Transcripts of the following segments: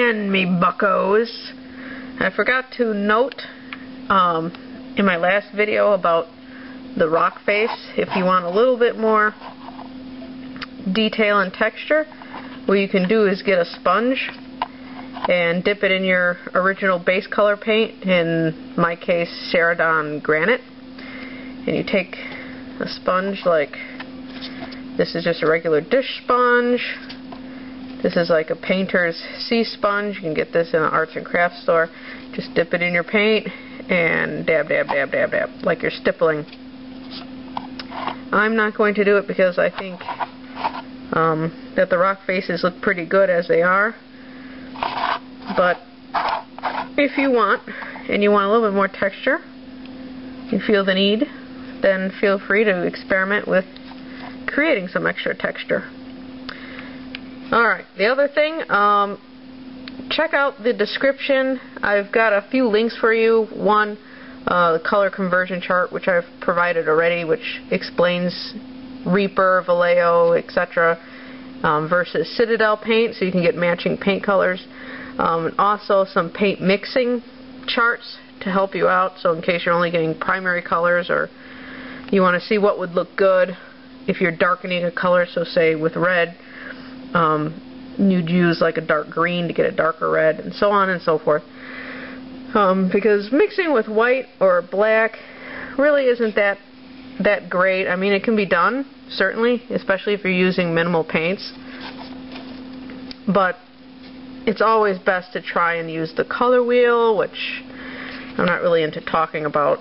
again, me buccos. I forgot to note in my last video about the rock face, if you want a little bit more detail and texture, what you can do is get a sponge and dip it in your original base color paint, in my case Celadon Granite, and you take a sponge like this. Is just a regular dish sponge. This is like a painter's sea sponge. You can get this in an arts and crafts store. Just dip it in your paint and dab, dab, dab, dab, dab, like you're stippling. I'm not going to do it because I think that the rock faces look pretty good as they are. But if you want, and you want a little bit more texture, you feel the need, then feel free to experiment with creating some extra texture. Alright, the other thing, check out the description. I've got a few links for you. One, the color conversion chart, which I've provided already, which explains Reaper, Vallejo, etc. Versus Citadel paint, so you can get matching paint colors. And also some paint mixing charts to help you out, so in case you're only getting primary colors, or you want to see what would look good if you're darkening a color, so say with red, you'd use like a dark green to get a darker red, and so on and so forth. Because mixing with white or black really isn't that great. I mean, it can be done, certainly, especially if you're using minimal paints, but it's always best to try and use the color wheel, which I'm not really into talking about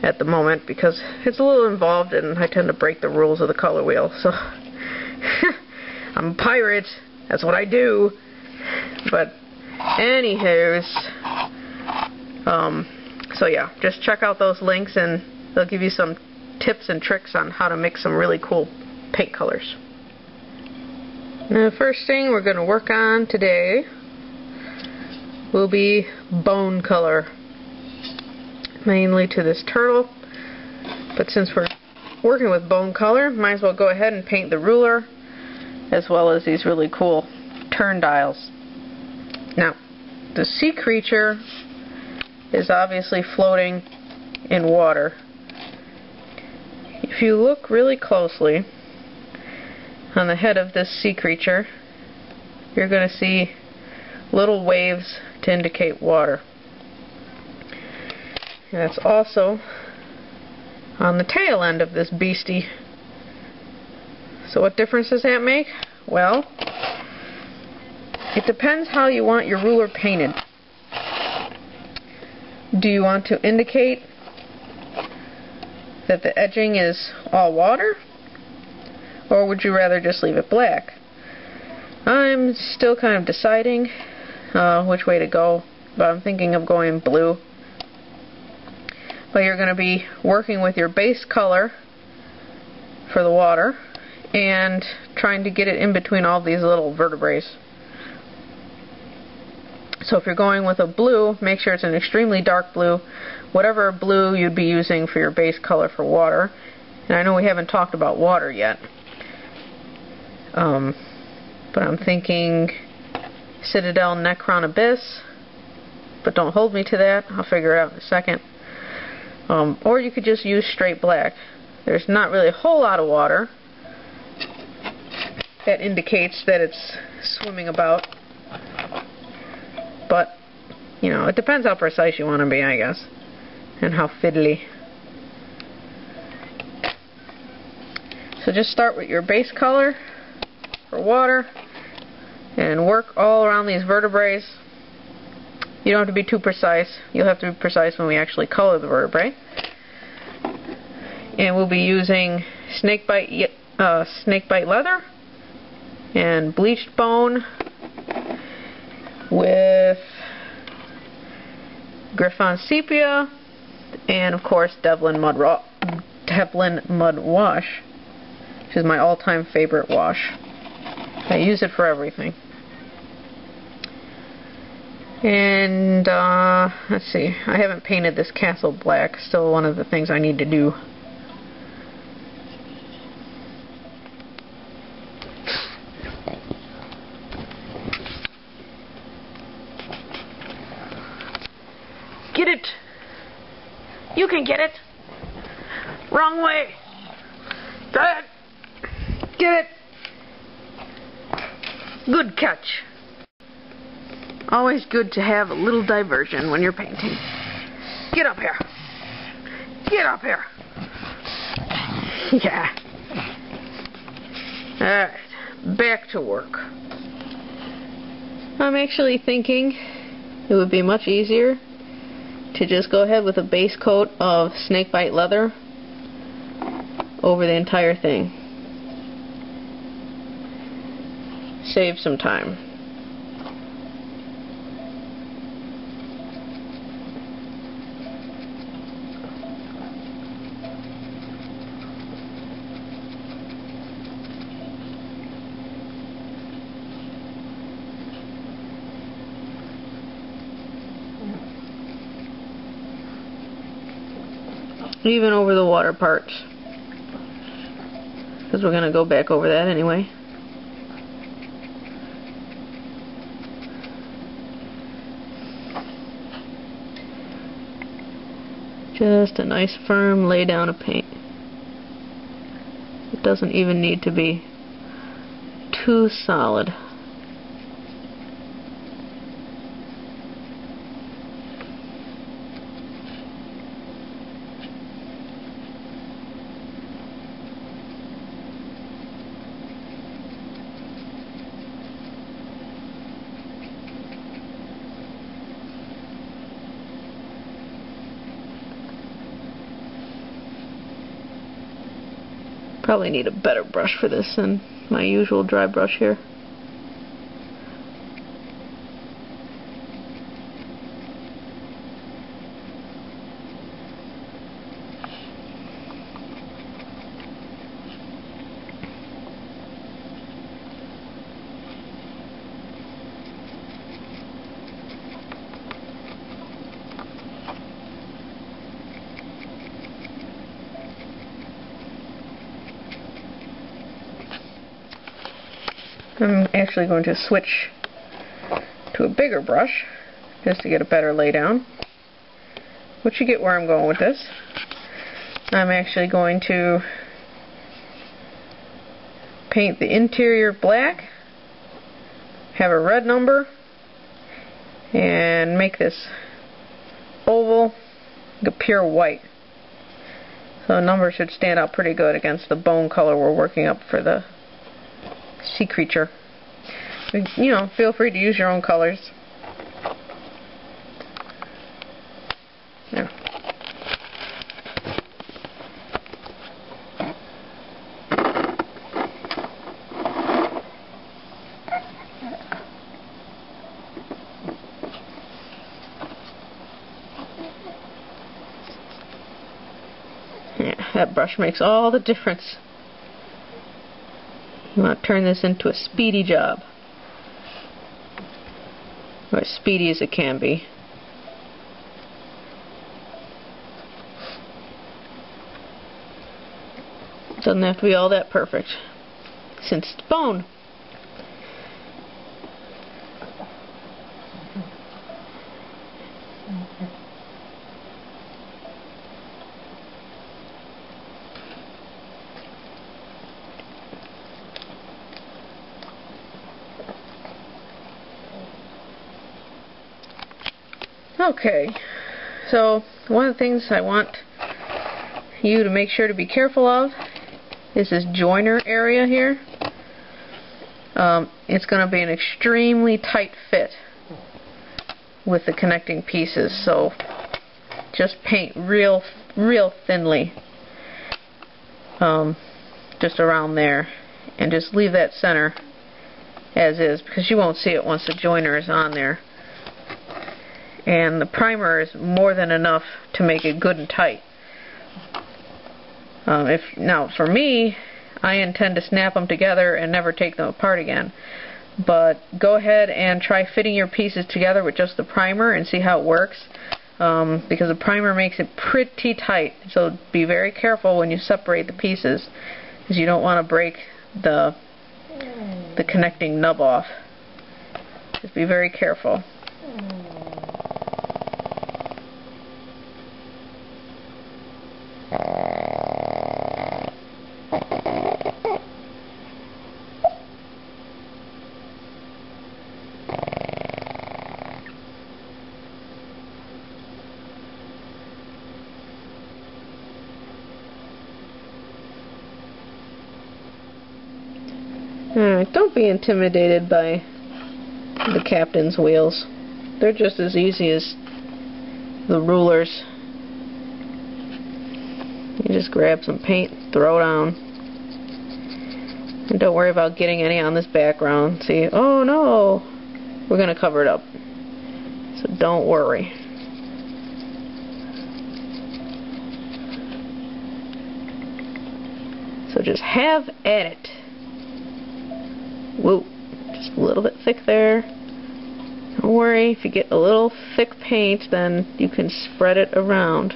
at the moment because it's a little involved and I tend to break the rules of the color wheel. So I'm a pirate, that's what I do. But anywho, so yeah, just check out those links and they'll give you some tips and tricks on how to mix some really cool paint colors. Now, the first thing we're going to work on today will be bone color, mainly to this turtle. But since we're working with bone color, might as well go ahead and paint the ruler as well as these really cool turn dials. Now, the sea creature is obviously floating in water. If you look really closely on the head of this sea creature, you're going to see little waves to indicate water. And that's also on the tail end of this beastie. So what difference does that make? Well, it depends how you want your ruler painted. Do you want to indicate that the edging is all water? Or would you rather just leave it black? I'm still kind of deciding which way to go, but I'm thinking of going blue. But you're going to be working with your base color for the water and trying to get it in between all these little vertebrae. So if you're going with a blue, make sure it's an extremely dark blue, whatever blue you'd be using for your base color for water. And I know we haven't talked about water yet, but I'm thinking Citadel Necron Abyss, but don't hold me to that, I'll figure it out in a second. Or you could just use straight black. There's not really a whole lot of water that indicates that it's swimming about, but you know, it depends how precise you want to be, I guess, and how fiddly. So just start with your base color for water and work all around these vertebrae. You don't have to be too precise. You'll have to be precise when we actually color the vertebrae. And we'll be using snakebite leather and bleached bone with Griffon sepia and of course Devlin Mud Wash, which is my all-time favorite wash. I use it for everything. And let's see, I haven't painted this castle black, still one of the things I need to do. Get it? Wrong way. Get it. Get it. Good catch. Always good to have a little diversion when you're painting. Get up here. Get up here. Yeah. Alright, back to work. I'm actually thinking it would be much easier to just go ahead with a base coat of snakebite leather over the entire thing. Save some time. Even over the water parts, because we're going to go back over that anyway. Just a nice firm lay down of paint. It doesn't even need to be too solid. Probably need a better brush for this than my usual dry brush here. I'm actually going to switch to a bigger brush just to get a better lay down. But you get where I'm going with this. I'm actually going to paint the interior black, have a red number, and make this oval like a pure white. So the number should stand out pretty good against the bone color we're working up for the sea creature. You know, feel free to use your own colors. There. Yeah, that brush makes all the difference. You want to turn this into a speedy job. Or as speedy as it can be. Doesn't have to be all that perfect, since it's bone. Okay, so one of the things I want you to make sure to be careful of is this joiner area here. It's going to be an extremely tight fit with the connecting pieces, so just paint real thinly just around there, and just leave that center as is, because you won't see it once the joiner is on there. And the primer is more than enough to make it good and tight. Now, for me, I intend to snap them together and never take them apart again. But go ahead and try fitting your pieces together with just the primer and see how it works. Because the primer makes it pretty tight. So be very careful when you separate the pieces, because you don't want to break the connecting nub off. Just be very careful. Alright, don't be intimidated by the captain's wheels. They're just as easy as the rulers. You just grab some paint, throw it on. And don't worry about getting any on this background. See, oh no! We're going to cover it up. So don't worry. So just have at it. Whoa, just a little bit thick there. Don't worry, if you get a little thick paint, then you can spread it around.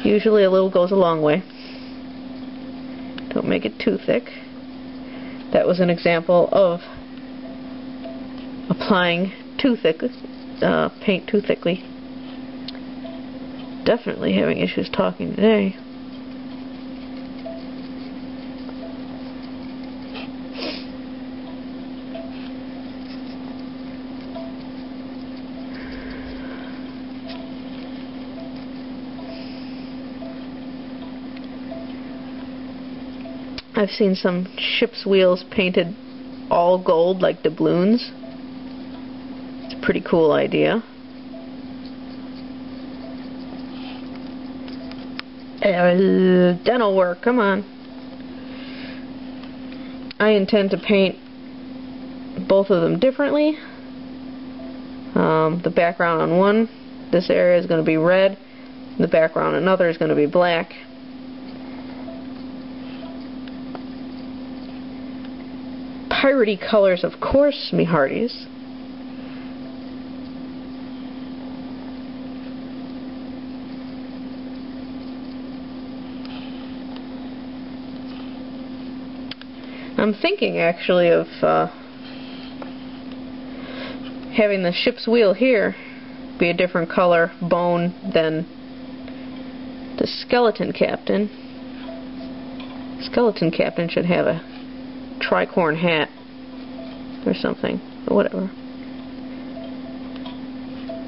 Usually a little goes a long way. Don't make it too thick. That was an example of applying too thick paint too thickly. Definitely having issues talking today. I've seen some ship's wheels painted all gold like doubloons. It's a pretty cool idea. Dental work, come on. I intend to paint both of them differently. The background on one, this area is going to be red. The background on another is going to be black. Piratey colors, of course, me hearties. I'm thinking actually of having the ship's wheel here be a different color bone than the skeleton captain. Skeleton captain should have a tricorn hat or something, but whatever.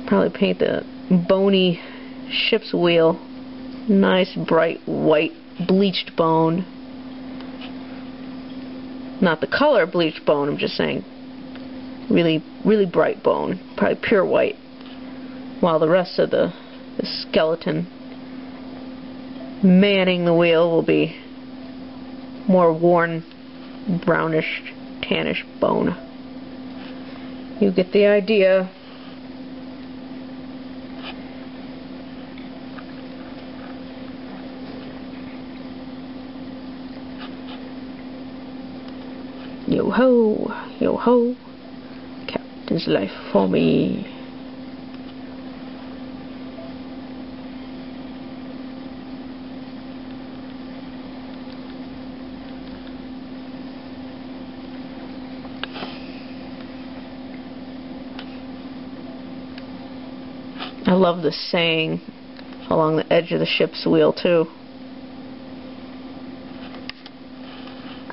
Probably paint the bony ship's wheel nice bright white bleached bone. Not the color bleached bone, I'm just saying really bright bone, probably pure white, while the rest of the skeleton manning the wheel will be more worn brownish tannish bone. You get the idea. Yo ho, captain's life for me. I love the saying along the edge of the ship's wheel too.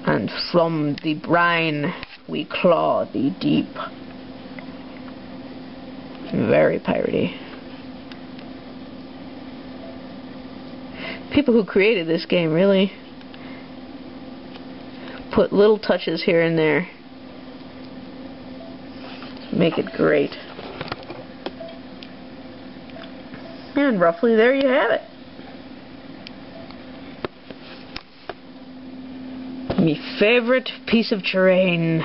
And from the brine we claw thee deep. Very piratey. People who created this game really put little touches here and there. Make it great. And roughly there you have it. My favorite piece of terrain.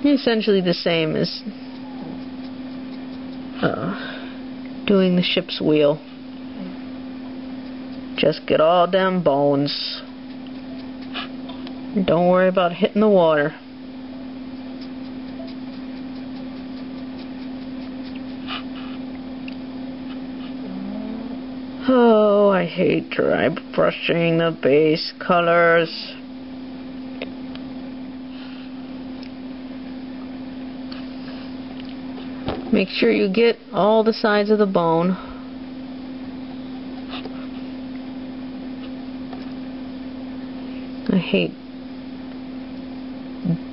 Essentially the same as doing the ship's wheel. Just get all them bones. Don't worry about hitting the water. Oh, I hate dry brushing the base colors. Make sure you get all the sides of the bone. I hate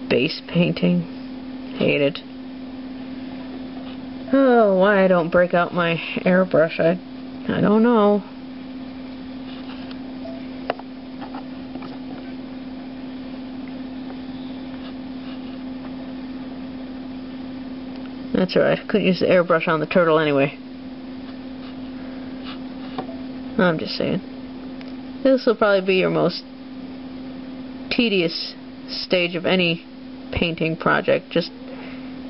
base painting. Hate it. Oh, why I don't break out my airbrush, I don't know. That's alright, couldn't use the airbrush on the turtle anyway. I'm just saying. This will probably be your most tedious stage of any painting project, just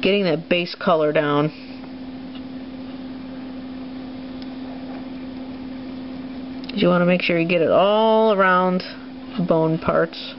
getting that base color down. You want to make sure you get it all around the bone parts.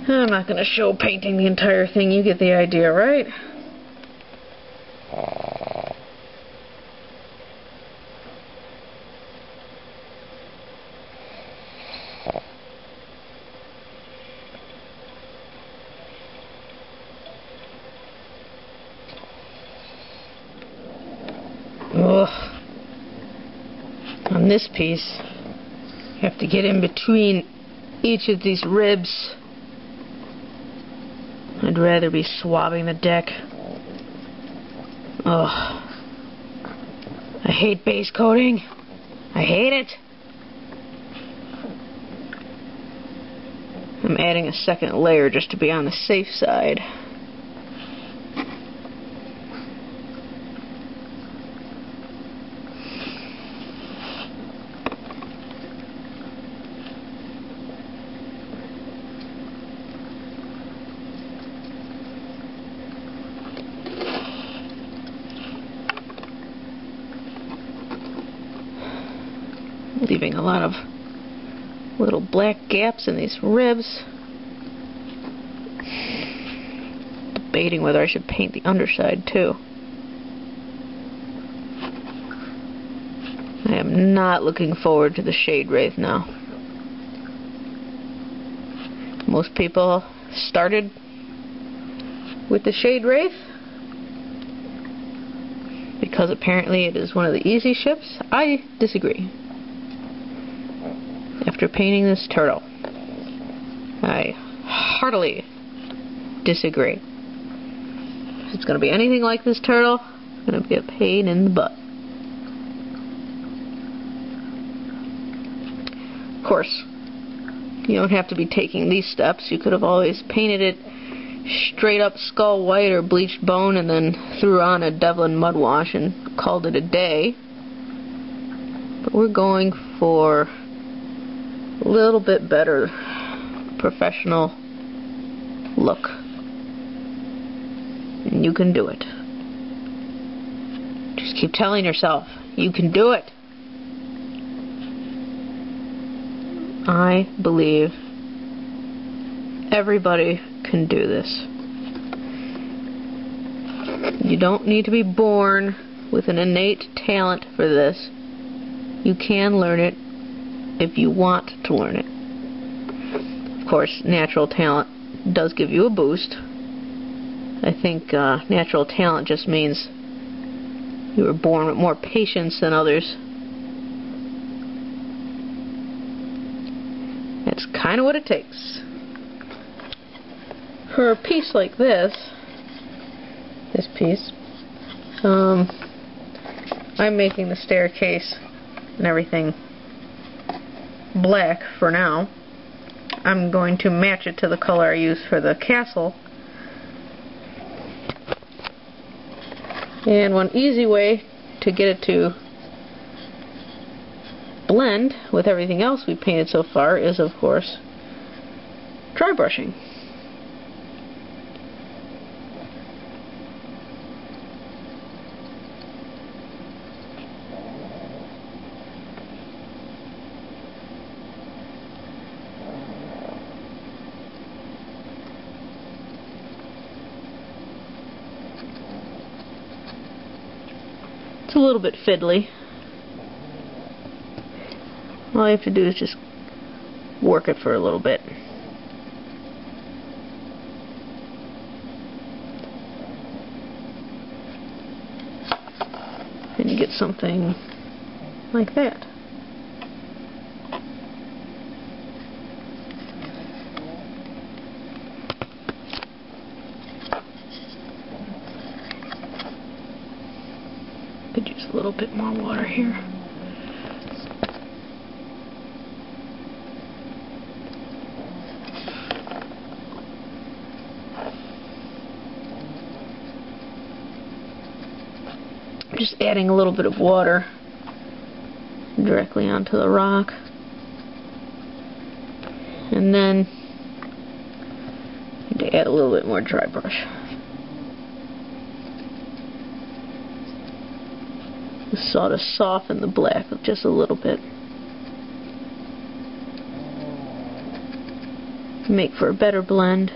I'm not going to show painting the entire thing. You get the idea, right? Ugh. On this piece, you have to get in between each of these ribs. I'd rather be swabbing the deck. Ugh. I hate base coating. I hate it. I'm adding a second layer just to be on the safe side. Leaving a lot of little black gaps in these ribs. Debating whether I should paint the underside too. I am not looking forward to the shade wraith now. Most people started with the shade wraith because apparently it is one of the easy ships. I disagree. After painting this turtle, I heartily disagree. If it's going to be anything like this turtle, it's going to be a pain in the butt. Of course, you don't have to be taking these steps. You could have always painted it straight up skull white or bleached bone and then threw on a Devlin mud wash and called it a day. But we're going for a little bit better professional look. And you can do it. Just keep telling yourself, you can do it. I believe everybody can do this. You don't need to be born with an innate talent for this. You can learn it if you want to learn it. Of course, natural talent does give you a boost. I think natural talent just means you were born with more patience than others. That's kind of what it takes. For a piece like this piece, I'm making the staircase and everything black for now. I'm going to match it to the color I use for the castle. And one easy way to get it to blend with everything else we painted so far is, of course, dry brushing. It's a little bit fiddly. All you have to do is just work it for a little bit. And you get something like that. Could use a little bit more water here. Just adding a little bit of water directly onto the rock. And then I need to add a little bit more dry brush. Sort of soften the black just a little bit. Make for a better blend.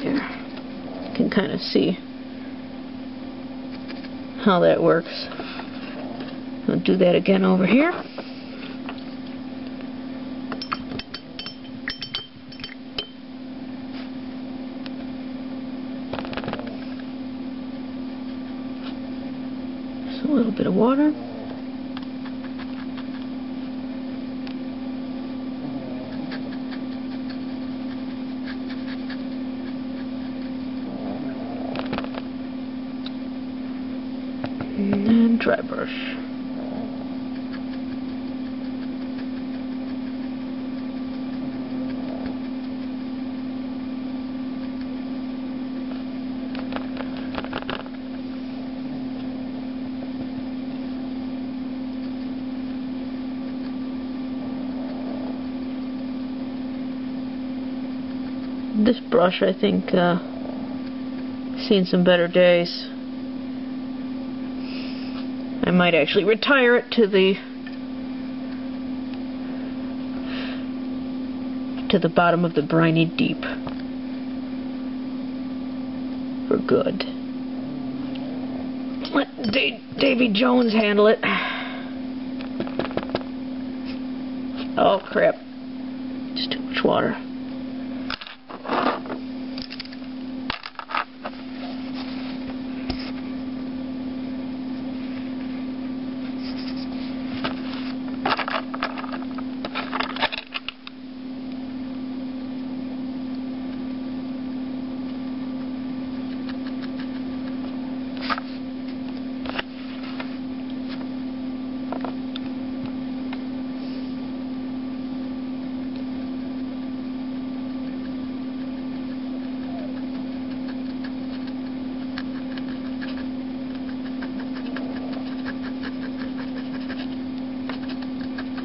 There. You can kind of see how that works. I'll do that again over here. A little bit of water. And dry brush. This brush, I think, seen some better days. I might actually retire it to the bottom of the briny deep for good. Let Davy Jones handle it. Oh crap! Just too much water.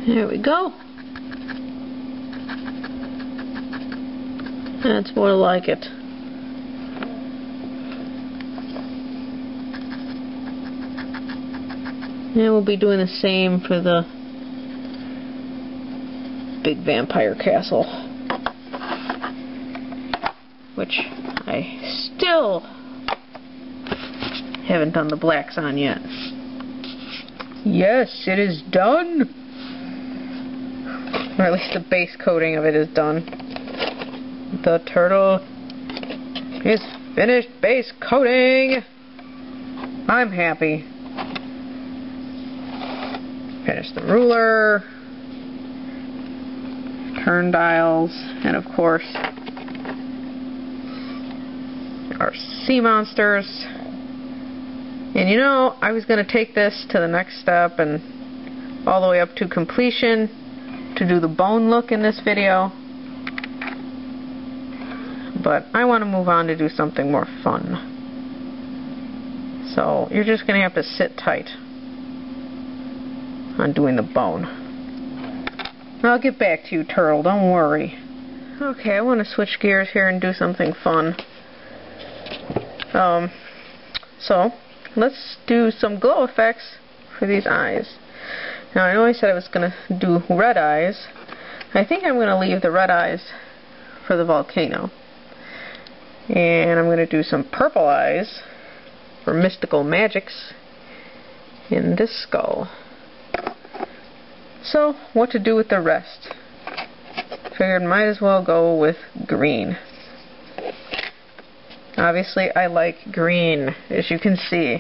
There we go. That's more like it. And we'll be doing the same for the big vampire castle, which I still haven't done the blacks on yet. Yes, it is done. Or at least the base coating of it is done. The turtle is finished base coating. I'm happy. Finish the ruler, turn dials, and of course our sea monsters. And you know, I was going to take this to the next step and all the way up to completion to do the bone look in this video, but I want to move on to do something more fun. So you're just going to have to sit tight on doing the bone. I'll get back to you, Turtle, don't worry. Okay, I want to switch gears here and do something fun. So let's do some glow effects for these eyes. Now I know I said I was going to do red eyes. I think I'm going to leave the red eyes for the volcano. And I'm going to do some purple eyes for mystical magics in this skull. So, what to do with the rest? Figured might as well go with green. Obviously I like green, as you can see.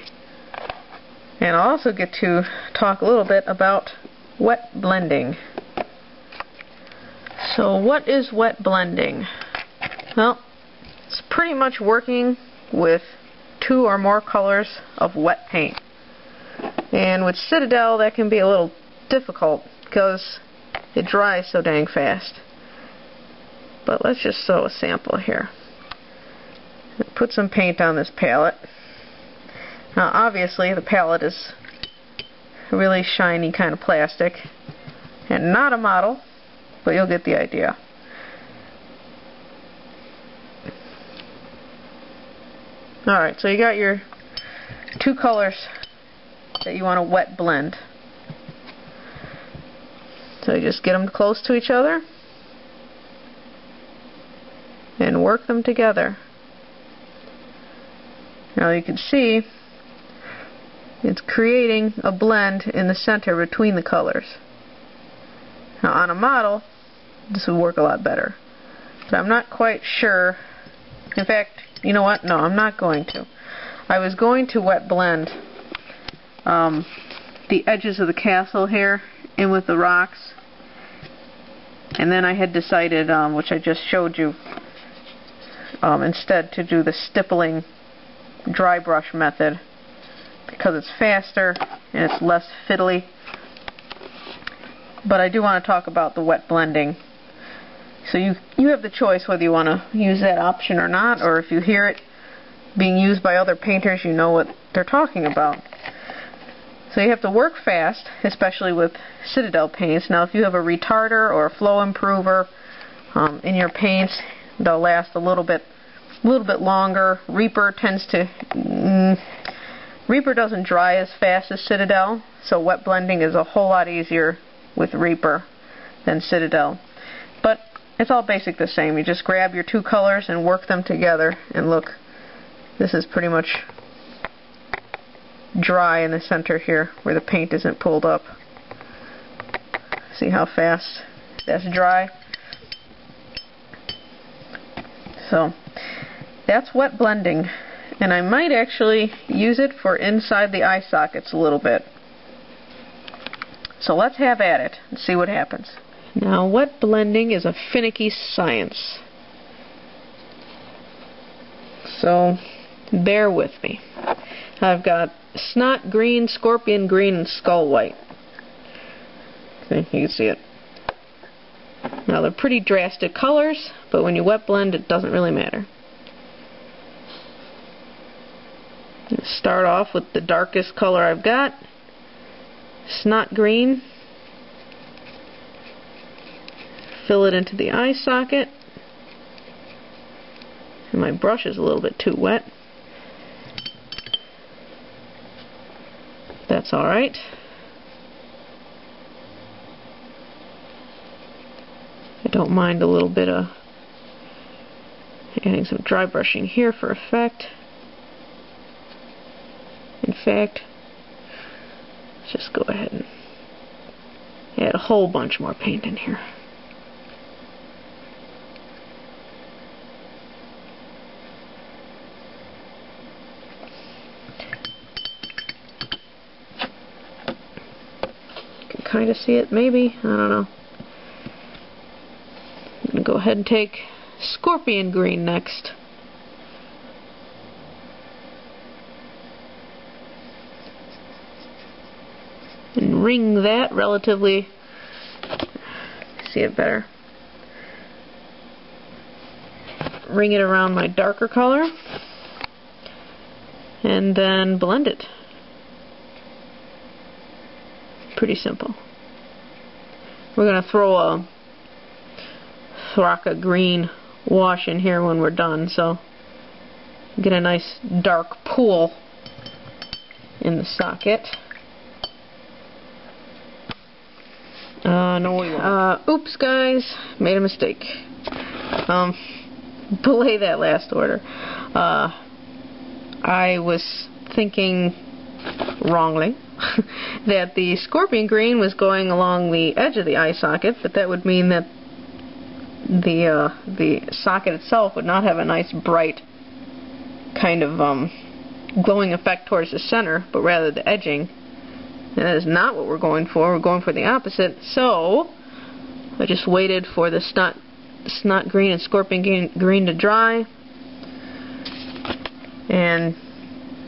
And I'll also get to talk a little bit about wet blending. So what is wet blending? Well, it's pretty much working with 2 or more colors of wet paint. And with Citadel that can be a little difficult because it dries so dang fast. But let's just show a sample here. Put some paint on this palette. Now obviously the palette is a really shiny kind of plastic and not a model, but you'll get the idea. Alright, so you got your 2 colors that you want to wet blend. So you just get them close to each other and work them together. Now you can see it's creating a blend in the center between the colors. Now on a model this would work a lot better, but I'm not quite sure. In fact, you know what? No, I'm not going to. I was going to wet blend the edges of the castle here in with the rocks, and then I had decided, which I just showed you, instead to do the stippling dry brush method because it's faster and it's less fiddly. But I do want to talk about the wet blending. So you have the choice whether you want to use that option or not, or if you hear it being used by other painters, you know what they're talking about. So you have to work fast, especially with Citadel paints. Now if you have a retarder or a flow improver in your paints, they'll last a little bit longer. Reaper doesn't dry as fast as Citadel, so wet blending is a whole lot easier with Reaper than Citadel. But it's all basic the same. You just grab your 2 colors and work them together, and look, this is pretty much dry in the center here where the paint isn't pulled up. See how fast that's dry? So that's wet blending, and I might actually use it for inside the eye sockets a little bit. So let's have at it and see what happens. Now wet blending is a finicky science, so bear with me. I've got snot green, scorpion green, and skull white. Okay, you can see it. Now they're pretty drastic colors, but when you wet blend it doesn't really matter. Start off with the darkest color I've got, snot green. Fill it into the eye socket. And my brush is a little bit too wet. That's alright. I don't mind a little bit of adding some dry brushing here for effect. In fact, let's just go ahead and add a whole bunch more paint in here. You can kind of see it, maybe. I don't know. I'm going to go ahead and take scorpion green next. And ring that relatively, see it better, ring it around my darker color and then blend it. Pretty simple. We're going to throw a Thraka green wash in here when we're done, so get a nice dark pool in the socket. No, we won't. Oops, guys, made a mistake. Belay that last order. I was thinking wrongly that the scorpion green was going along the edge of the eye socket, but that would mean that the socket itself would not have a nice bright kind of glowing effect towards the center, but rather the edging. And that is not what we're going for. We're going for the opposite. So I just waited for the snot green and scorpion green to dry and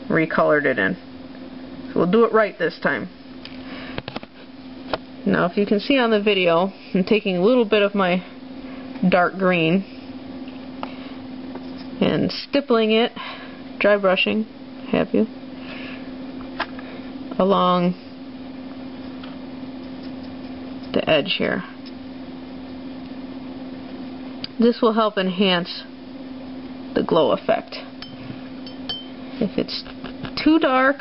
recolored it in. So we'll do it right this time. Now, if you can see on the video, I'm taking a little bit of my dark green and stippling it, dry brushing, have you, along the edge here. This will help enhance the glow effect. If it's too dark,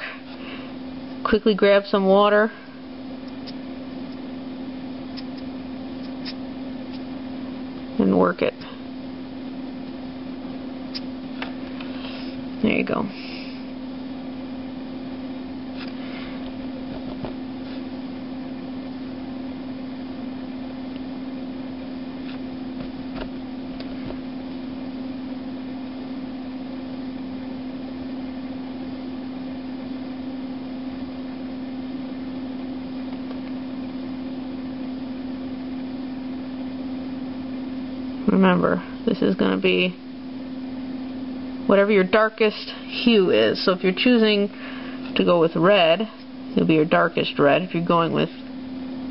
quickly grab some water and work it. There you go. Remember, this is going to be whatever your darkest hue is. So if you're choosing to go with red, it'll be your darkest red. If you're going with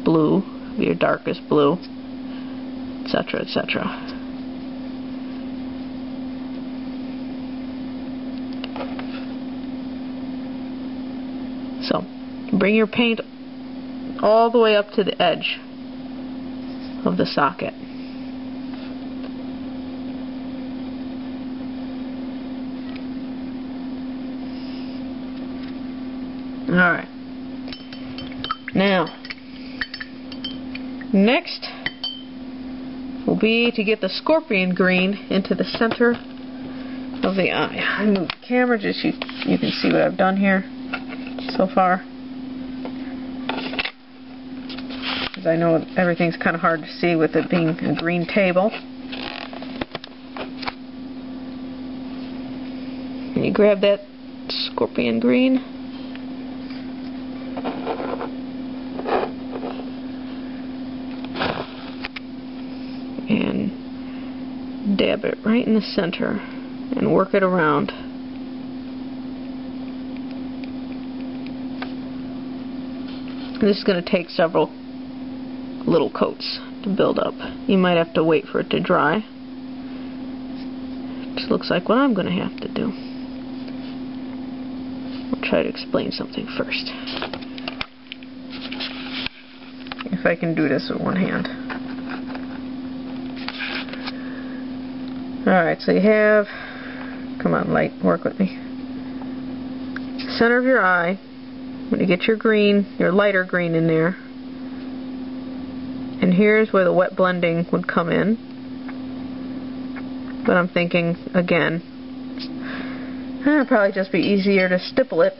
blue, it'll be your darkest blue, etc., etc. So, bring your paint all the way up to the edge of the socket. Alright, now, next will be to get the scorpion green into the center of the eye. I move the camera just so you can see what I've done here so far, because I know everything's kind of hard to see with it being a green table. And you grab that scorpion green and dab it right in the center and work it around. This is going to take several little coats to build up. You might have to wait for it to dry. Just looks like what I'm going to have to do. I'll try to explain something first. If I can do this with one hand. Alright, so you have, come on light, work with me. Center of your eye, when you get your green, your lighter green in there, and here's where the wet blending would come in. But I'm thinking, again, it'd probably just be easier to stipple it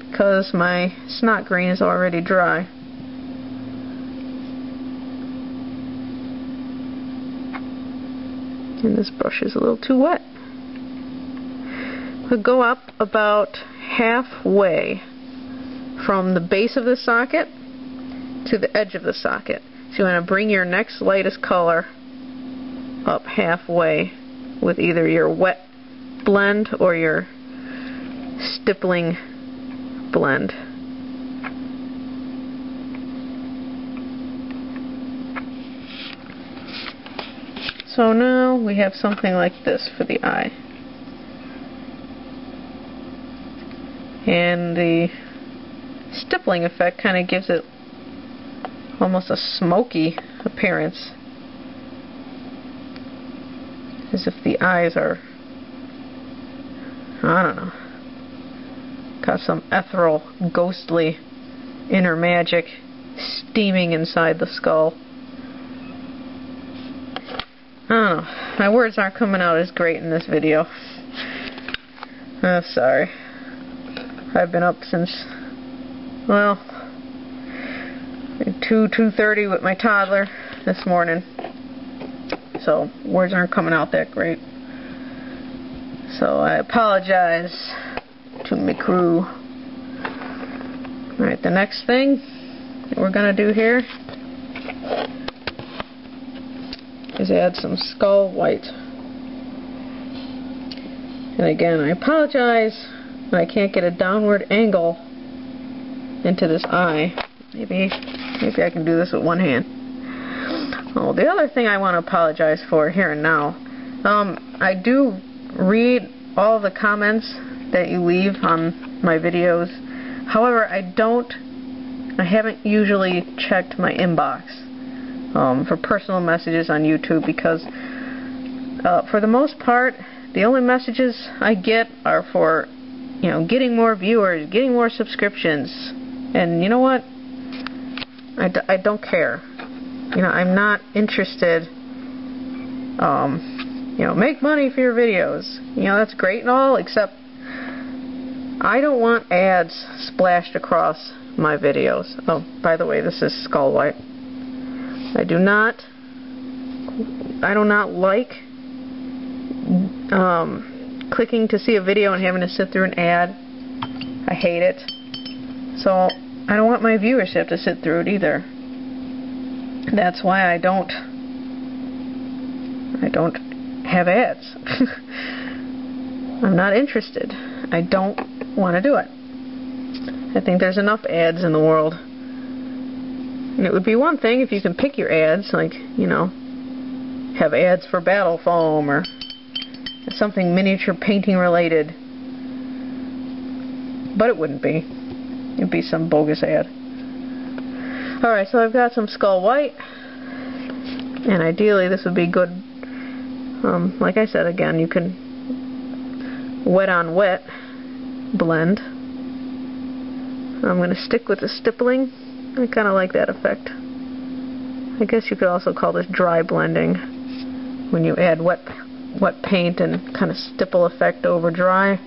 because my snot green is already dry. And this brush is a little too wet. We'll go up about halfway from the base of the socket to the edge of the socket. So you want to bring your next lightest color up halfway with either your wet blend or your stippling blend. So So now we have something like this for the eye. And the stippling effect kind of gives it almost a smoky appearance, as if the eyes are, I don't know, got some ethereal, ghostly inner magic steaming inside the skull. I don't know, my words aren't coming out as great in this video. Oh, sorry. I've been up since, well, 2:30 with my toddler this morning, so words aren't coming out that great. So I apologize to my crew. Alright, the next thing that we're going to do here is add some skull white. And again, I apologize that I can't get a downward angle into this eye. Maybe I can do this with one hand. Oh, the other thing I want to apologize for here and now, I do read all the comments that you leave on my videos. However, I haven't usually checked my inbox for personal messages on YouTube, because for the most part, the only messages I get are for, you know, getting more viewers, getting more subscriptions. And you know what? I don't care. You know, I'm not interested, you know, make money for your videos. You know, that's great and all, except I don't want ads splashed across my videos. Oh, by the way, this is skull white. I do not like clicking to see a video and having to sit through an ad. I hate it. So I don't want my viewership to sit through it either. That's why I don't have ads. I'm not interested. I don't want to do it. I think there's enough ads in the world. And it would be one thing if you can pick your ads, like, you know, have ads for battle foam or something miniature painting related. But it wouldn't be. It'd be some bogus ad. Alright, so I've got some skull white, and ideally this would be good. Like I said, again, you can wet on wet blend. I'm going to stick with the stippling. I kind of like that effect. I guess you could also call this dry blending, when you add wet paint and kind of stipple effect over dry.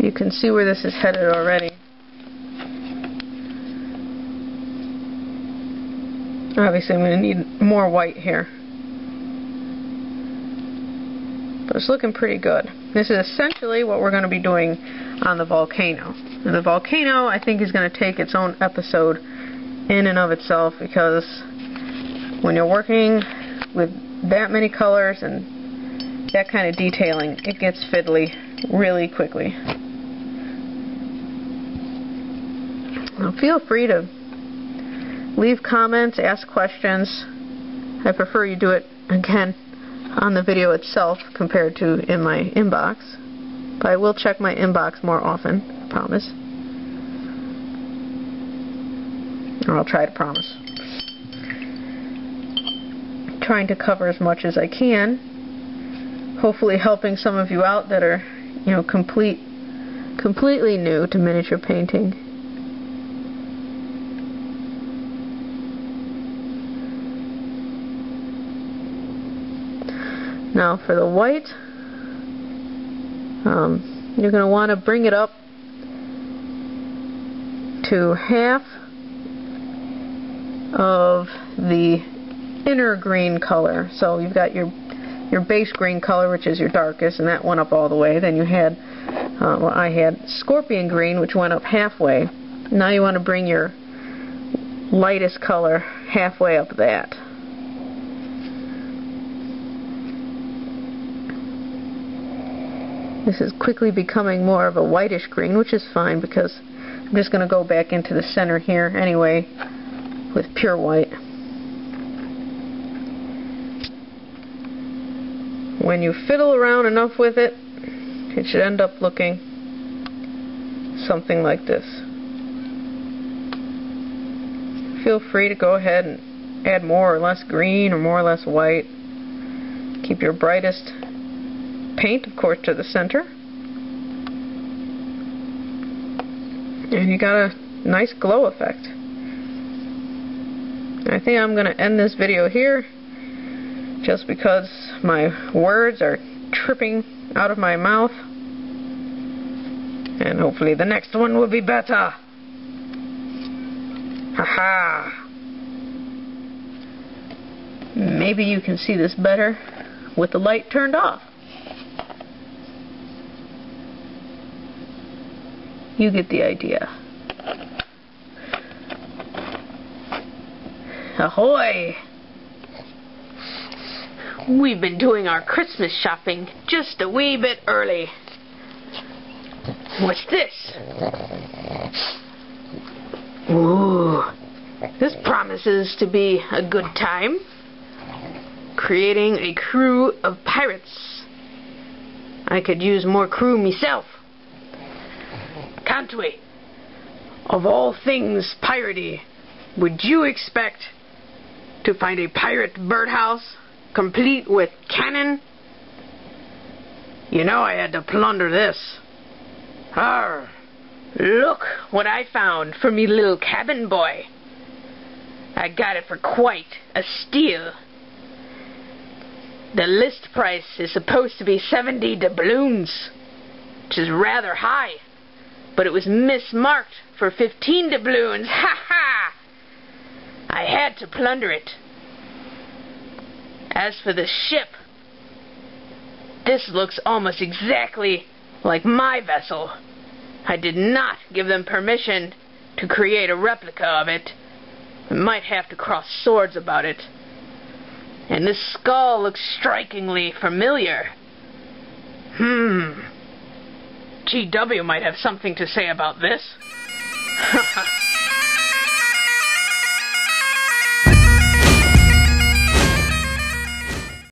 You can see where this is headed already. Obviously I'm going to need more white here. But it's looking pretty good. This is essentially what we're going to be doing on the volcano. And the volcano, I think, is going to take its own episode in and of itself, because when you're working with that many colors and that kind of detailing, it gets fiddly really quickly. Now feel free to leave comments, ask questions. I prefer you do it, again, on the video itself compared to in my inbox. But I will check my inbox more often, I promise. Or I'll try to promise. Trying to cover as much as I can. Hopefully helping some of you out that are, you know, completely new to miniature painting. Now for the white, you're going to want to bring it up to half of the inner green color. So you've got your base green color, which is your darkest, and that went up all the way. Then you had, well, I had scorpion green, which went up halfway. Now you want to bring your lightest color halfway up that. This is quickly becoming more of a whitish green, which is fine because I'm just going to go back into the center here anyway with pure white. When you fiddle around enough with it, it should end up looking something like this. Feel free to go ahead and add more or less green or more or less white. Keep your brightest paint, of course, to the center. And you got a nice glow effect. I think I'm going to end this video here just because my words are tripping out of my mouth. And hopefully the next one will be better. Haha. Maybe you can see this better with the light turned off. You get the idea. Ahoy! We've been doing our Christmas shopping just a wee bit early. What's this? Ooh, this promises to be a good time. Creating a crew of pirates. I could use more crew myself. Can't we? Of all things piratey, would you expect to find a pirate birdhouse complete with cannon? You know I had to plunder this. Arr! Look what I found for me little cabin boy. I got it for quite a steal. The list price is supposed to be 70 doubloons, which is rather high, but it was mismarked for 15 doubloons. Ha ha! I had to plunder it. As for the ship, this looks almost exactly like my vessel. I did not give them permission to create a replica of it. I might have to cross swords about it. And this skull looks strikingly familiar. GW might have something to say about this.